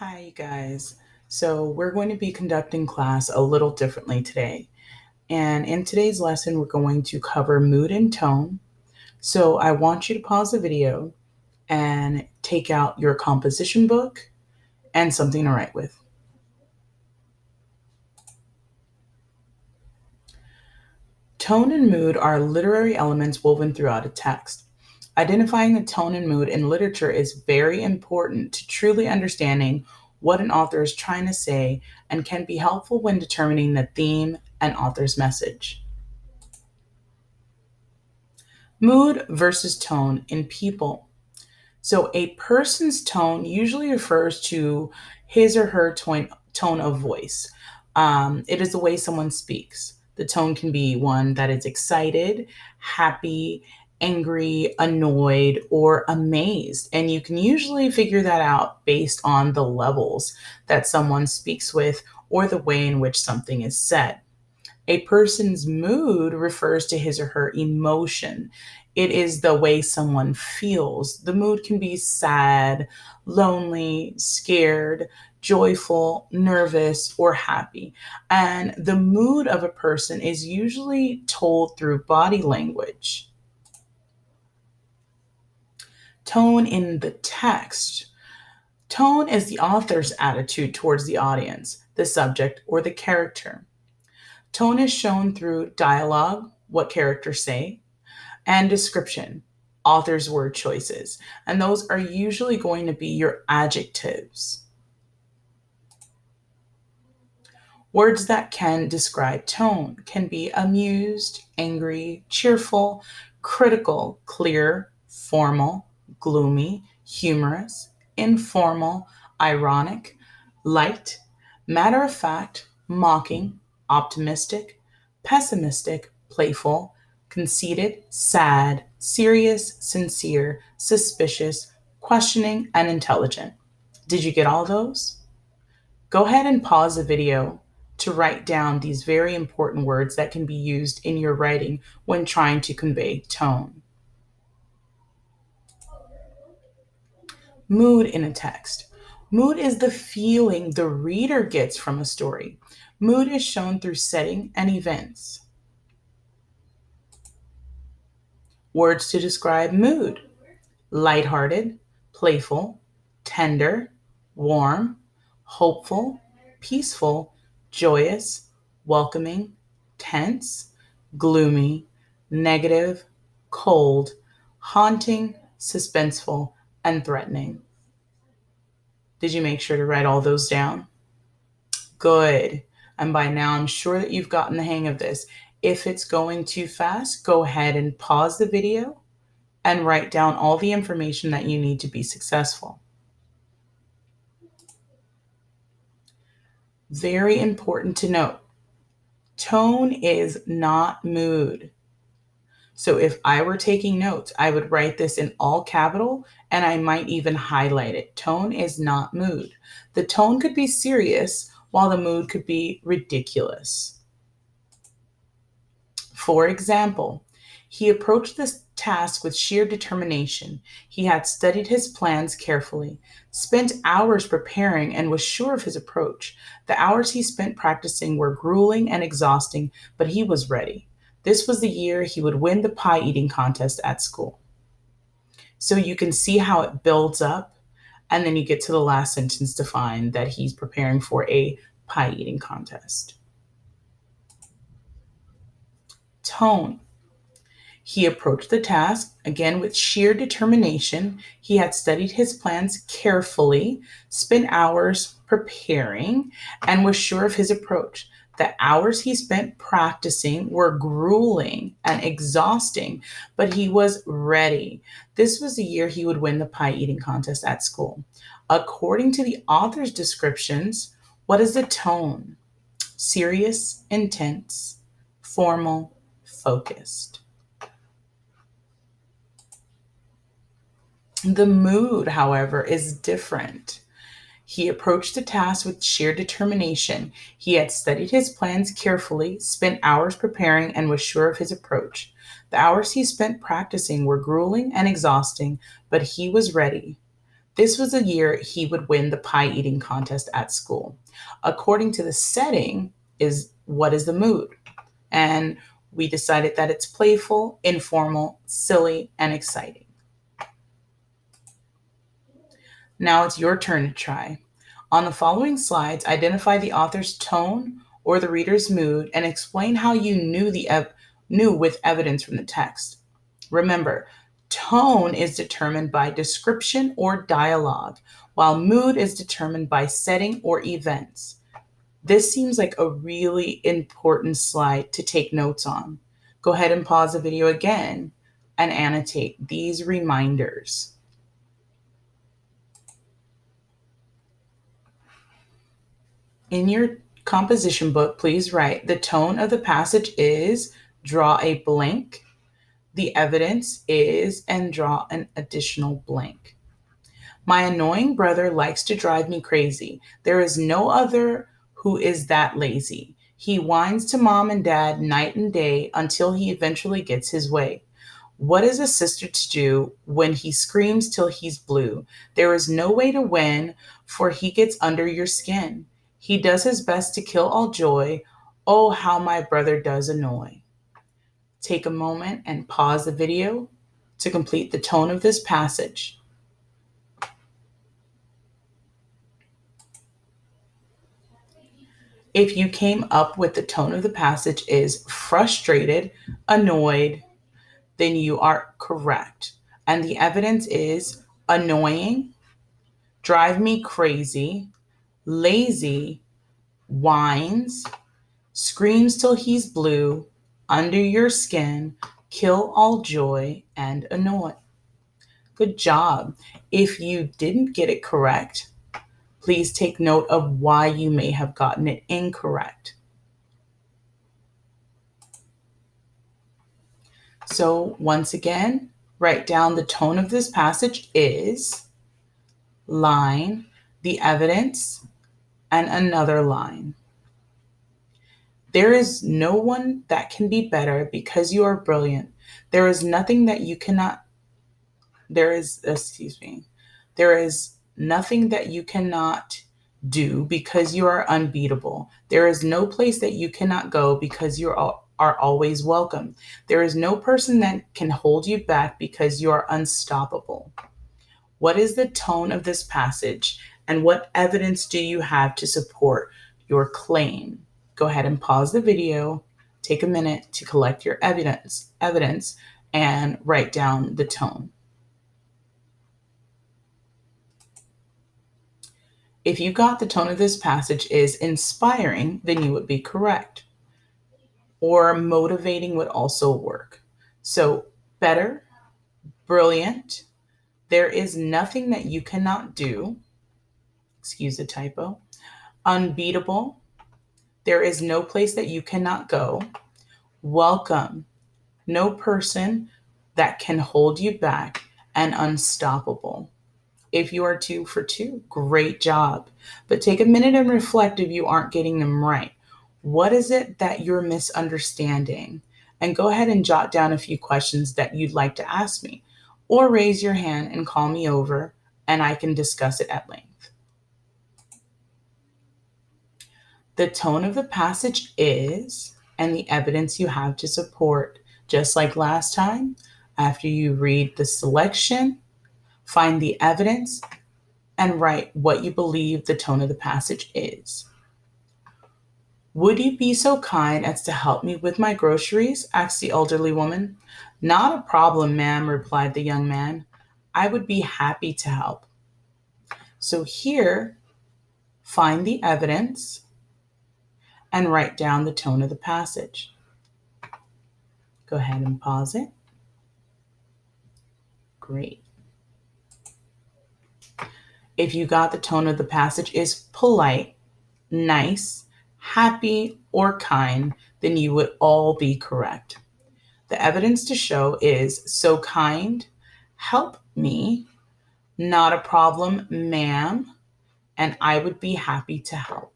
Hi, you guys. So, we're going to be conducting class a little differently today. And in today's lesson, we're going to cover mood and tone. So, I want you to pause the video and take out your composition book and something to write with. Tone and mood are literary elements woven throughout a text. Identifying the tone and mood in literature is very important to truly understanding what an author is trying to say and can be helpful when determining the theme and author's message. Mood versus tone in people. So, a person's tone usually refers to his or her tone of voice. It is the way someone speaks. The tone can be one that is excited, happy, angry, annoyed, or amazed. And you can usually figure that out based on the levels that someone speaks with or the way in which something is said. A person's mood refers to his or her emotion. It is the way someone feels. The mood can be sad, lonely, scared, joyful, nervous, or happy. And the mood of a person is usually told through body language. Tone in the text. Tone is the author's attitude towards the audience, the subject, or the character. Tone is shown through dialogue, what characters say, and description, author's word choices. And those are usually going to be your adjectives. Words that can describe tone can be amused, angry, cheerful, critical, clear, formal, gloomy, humorous, informal, ironic, light, matter of fact, mocking, optimistic, pessimistic, playful, conceited, sad, serious, sincere, suspicious, questioning, and intelligent. Did you get all those? Go ahead and pause the video to write down these very important words that can be used in your writing when trying to convey tone. Mood in a text. Mood is the feeling the reader gets from a story. Mood is shown through setting and events. Words to describe mood: lighthearted, playful, tender, warm, hopeful, peaceful, joyous, welcoming, tense, gloomy, negative, cold, haunting, suspenseful, and threatening. Did you make sure to write all those down? Good. And by now, I'm sure that you've gotten the hang of this. If it's going too fast, go ahead and pause the video and write down all the information that you need to be successful. Very important to note, tone is not mood. So if I were taking notes, I would write this in all capital and I might even highlight it. Tone is not mood. The tone could be serious while the mood could be ridiculous. For example, he approached this task with sheer determination. He had studied his plans carefully, spent hours preparing, and was sure of his approach. The hours he spent practicing were grueling and exhausting, but he was ready. This was the year he would win the pie eating contest at school. So you can see how it builds up, and then you get to the last sentence to find that he's preparing for a pie eating contest. Tone. He approached the task, again with sheer determination. He had studied his plans carefully, spent hours preparing, and was sure of his approach. The hours he spent practicing were grueling and exhausting, but he was ready. This was the year he would win the pie eating contest at school. According to the author's descriptions, what is the tone? Serious, intense, formal, focused. The mood, however, is different. He approached the task with sheer determination. He had studied his plans carefully, spent hours preparing, and was sure of his approach. The hours he spent practicing were grueling and exhausting, but he was ready. This was a year he would win the pie eating contest at school. According to the setting, is what is the mood? And we decided that it's playful, informal, silly, and exciting. Now it's your turn to try. On the following slides, identify the author's tone or the reader's mood and explain how you knew with evidence from the text. Remember, tone is determined by description or dialogue, while mood is determined by setting or events. This seems like a really important slide to take notes on. Go ahead and pause the video again and annotate these reminders. In your composition book, please write the tone of the passage is, draw a blank. The evidence is, and draw an additional blank. My annoying brother likes to drive me crazy. There is no other who is that lazy. He whines to mom and dad night and day until he eventually gets his way. What is a sister to do when he screams till he's blue? There is no way to win, for he gets under your skin. He does his best to kill all joy. Oh, how my brother does annoy. Take a moment and pause the video to complete the tone of this passage. If you came up with the tone of the passage is frustrated, annoyed, then you are correct. And the evidence is annoying, drive me crazy, lazy, whines, screams till he's blue, under your skin, kill all joy, and annoy. Good job. If you didn't get it correct, please take note of why you may have gotten it incorrect. So once again, write down the tone of this passage is, line, the evidence, and another line. There is no one that can be better because you are brilliant. There is nothing that you cannot, there is nothing that you cannot do because you are unbeatable. There is no place that you cannot go because you are always welcome. There is no person that can hold you back because you are unstoppable. What is the tone of this passage, and what evidence do you have to support your claim? Go ahead and pause the video, take a minute to collect your evidence, and write down the tone. If you got the tone of this passage is inspiring, then you would be correct. Or motivating would also work. So better, brilliant, there is nothing that you cannot do, excuse the typo, unbeatable, there is no place that you cannot go, welcome, no person that can hold you back, and unstoppable. If you are 2 for 2, great job. But take a minute and reflect if you aren't getting them right. What is it that you're misunderstanding? And go ahead and jot down a few questions that you'd like to ask me, or raise your hand and call me over, and I can discuss it at length. The tone of the passage is, and the evidence you have to support. Just like last time, after you read the selection, find the evidence, and write what you believe the tone of the passage is. Would you be so kind as to help me with my groceries? Asked the elderly woman. Not a problem, ma'am, replied the young man. I would be happy to help. So here, find the evidence and write down the tone of the passage. Go ahead and pause it. Great. If you got the tone of the passage is polite, nice, happy, or kind, then you would all be correct. The evidence to show is so kind, help me, not a problem, ma'am, and I would be happy to help.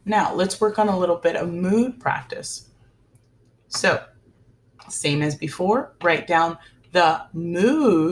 Now let's work on a little bit of mood practice. So, same as before, write down The mood